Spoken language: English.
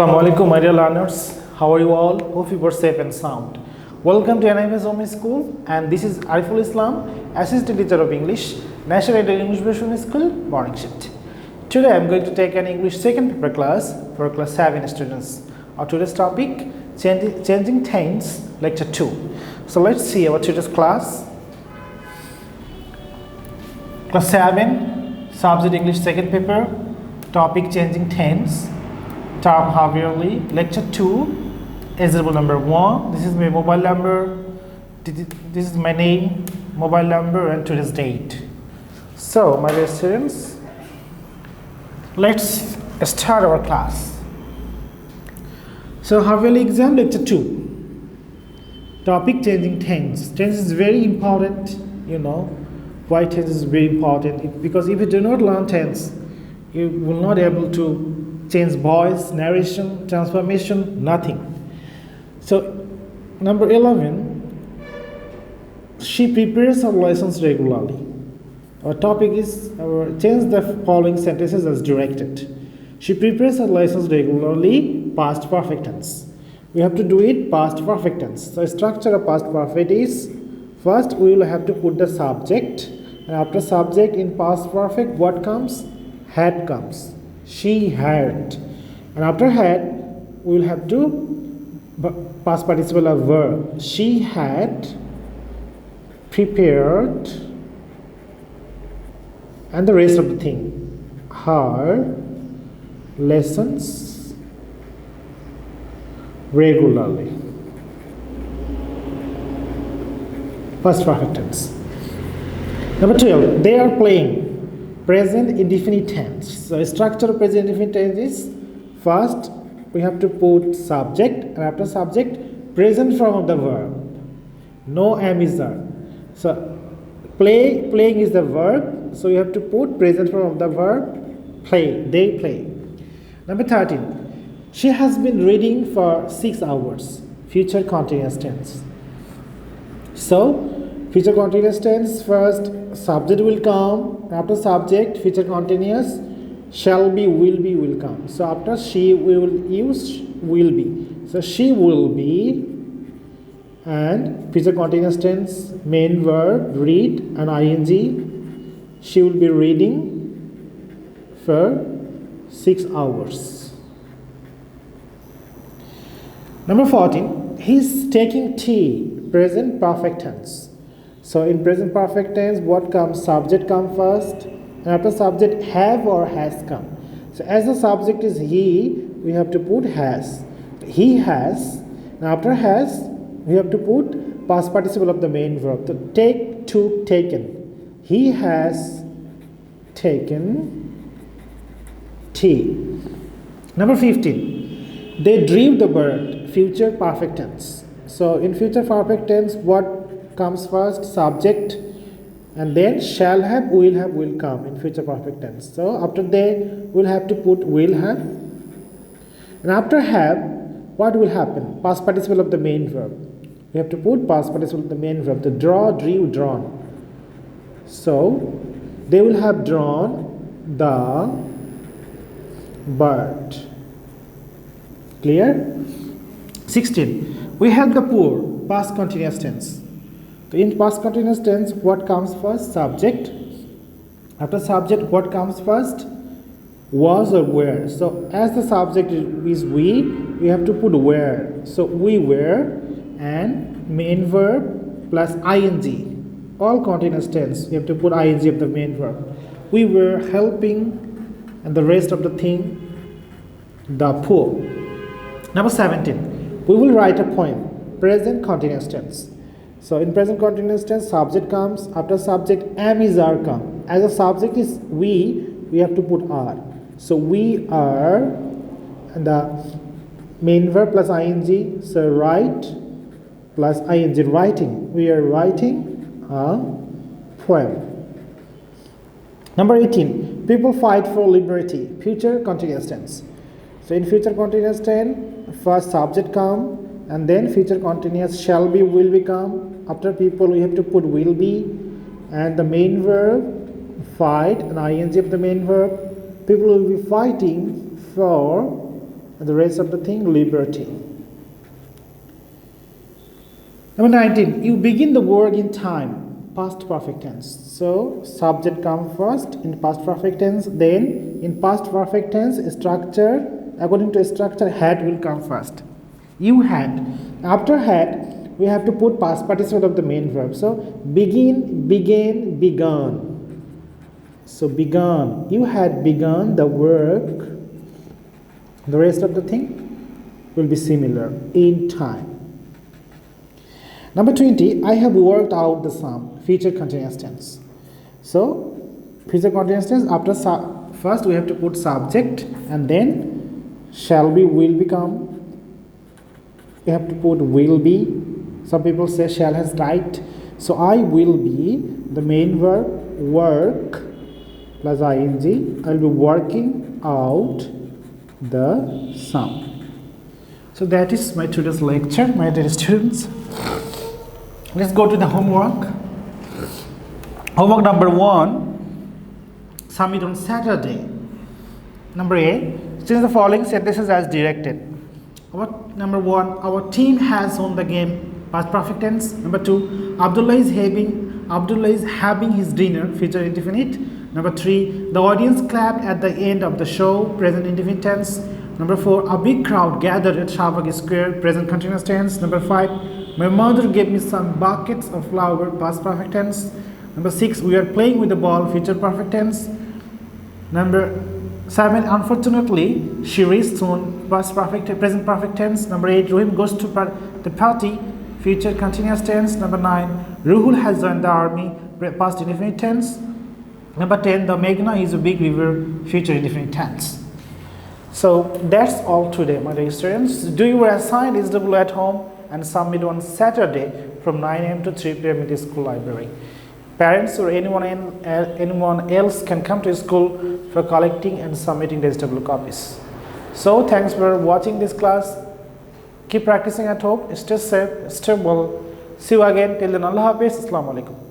Assalamu alaikum, my dear learners. How are you all? Hope you were safe and sound. Welcome to NIMS Home School, and this is Ariful Islam, Assistant Teacher of English, National English Version School, morning shift. Today I am going to take an English second paper class for class 7 students. Our today's topic, changing tense, lecture 2. So let's see our today's class. Class 7, subject English second paper, topic changing tense, term half yearly, lecture 2, example number 1. This is my mobile number, this is my name, mobile number, and today's date. So my dear students, let's start our class. So half yearly exam, lecture 2, topic changing tense. Tense is very important, you know. Why tense is very important? Because if you do not learn tense, you will not able to change voice, narration, transformation, nothing. So number 11, she prepares her lessons regularly. Our topic is change the following sentences as directed. She prepares her lessons regularly, past perfect tense. We have to do it past perfect tense. So structure of past perfect is, first we will have to put the subject, and after subject in past perfect what comes? Had comes. She had. And after had we will have to past participle of verb. She had prepared, and the rest of the thing, her lessons regularly, past perfect tense. Number 12, they are playing, present indefinite tense. So structure of present indefinite tense is, first we have to put subject, and after subject present form of the verb. No am is there. So playing is the verb, so you have to put present form of the verb, play, they play. Number 13, she has been reading for 6 hours, future continuous tense. So future continuous tense, first subject will come, after subject future continuous, shall be, will come. So after she we will use will be. So she will be, and future continuous tense, main verb read and ing, she will be reading for 6 hours. Number 14, he's taking tea, present perfect tense. So in present perfect tense what comes? Subject come first, and after subject have or has come. So as the subject is he, we have to put has. He has, and after has we have to put past participle of the main verb. So take, took, taken. He has taken tea. Number 15, they drew the bird, future perfect tense. So in future perfect tense what comes first? Subject, and then shall have, will come in future perfect tense. So after they will have to put will have, and after have what will happen? Past participle of the main verb. We have to put past participle of the main verb. The draw, drew, drawn. So they will have drawn the bird. Clear? 16, we have the poor, past continuous tense. So in past continuous tense what comes first? Subject. After subject what comes first? Was or were. So as the subject is we have to put were. So we were, and main verb plus ing. All continuous tense you have to put ing of the main verb. We were helping, and the rest of the thing, the poor. Number 17, we will write a poem, present continuous tense. So in present continuous tense subject comes, after subject am is are come. As the subject is we have to put are. So we are, and the main verb plus ing, so write plus ing, writing. We are writing a poem. Number 18, people fight for liberty, future continuous tense. So in future continuous tense, first subject come, and then future continuous shall be, will become. After people we have to put will be, and the main verb fight and ing of the main verb. People will be fighting for and the rest of the thing liberty. Number 19, you begin the work in time, past perfect tense. So subject comes first in past perfect tense, then in past perfect tense structure, according to structure, had will come first. You had. After had, we have to put past participle of the main verb. So begin, began, begun. So begun. You had begun the work. The rest of the thing will be similar in time. Number 20, I have worked out the sum, future continuous tense. So future continuous tense, after first we have to put subject and then shall be, will become. You have to put will be. Some people say shall has right. So I will be the main verb, work plus ing. I will be working out the sum. So that is my today's lecture, my dear students. Let's go to the homework. Homework number 1, submit on Saturday. Number A, change the following sentences as directed. Number 1, our team has won the game, past perfect tense. Number 2, Abdullah is having his dinner, future indefinite. Number 3, the audience clapped at the end of the show, present indefinite tense. Number 4, a big crowd gathered at Shahbag Square, present continuous tense. Number 5, my mother gave me some buckets of flour, past perfect tense. Number 6, we are playing with the ball, future perfect tense. Number 7, unfortunately, she reached soon, present perfect tense. Number 8, Rohim goes to the party, future continuous tense. Number 9, Ruhul has joined the army, past indefinite tense. Number 10, the Meghna is a big river, future indefinite tense. So that's all today, my dear students. Do your assigned SW at home and submit on Saturday from 9 a.m. to 3 p.m. in the school library. Parents or anyone else can come to school for collecting and submitting the SW copies. So thanks for watching this class. Keep practicing at home. Stay safe, stay well. See you again. Till then, Allah Hafiz. Assalamu alaikum.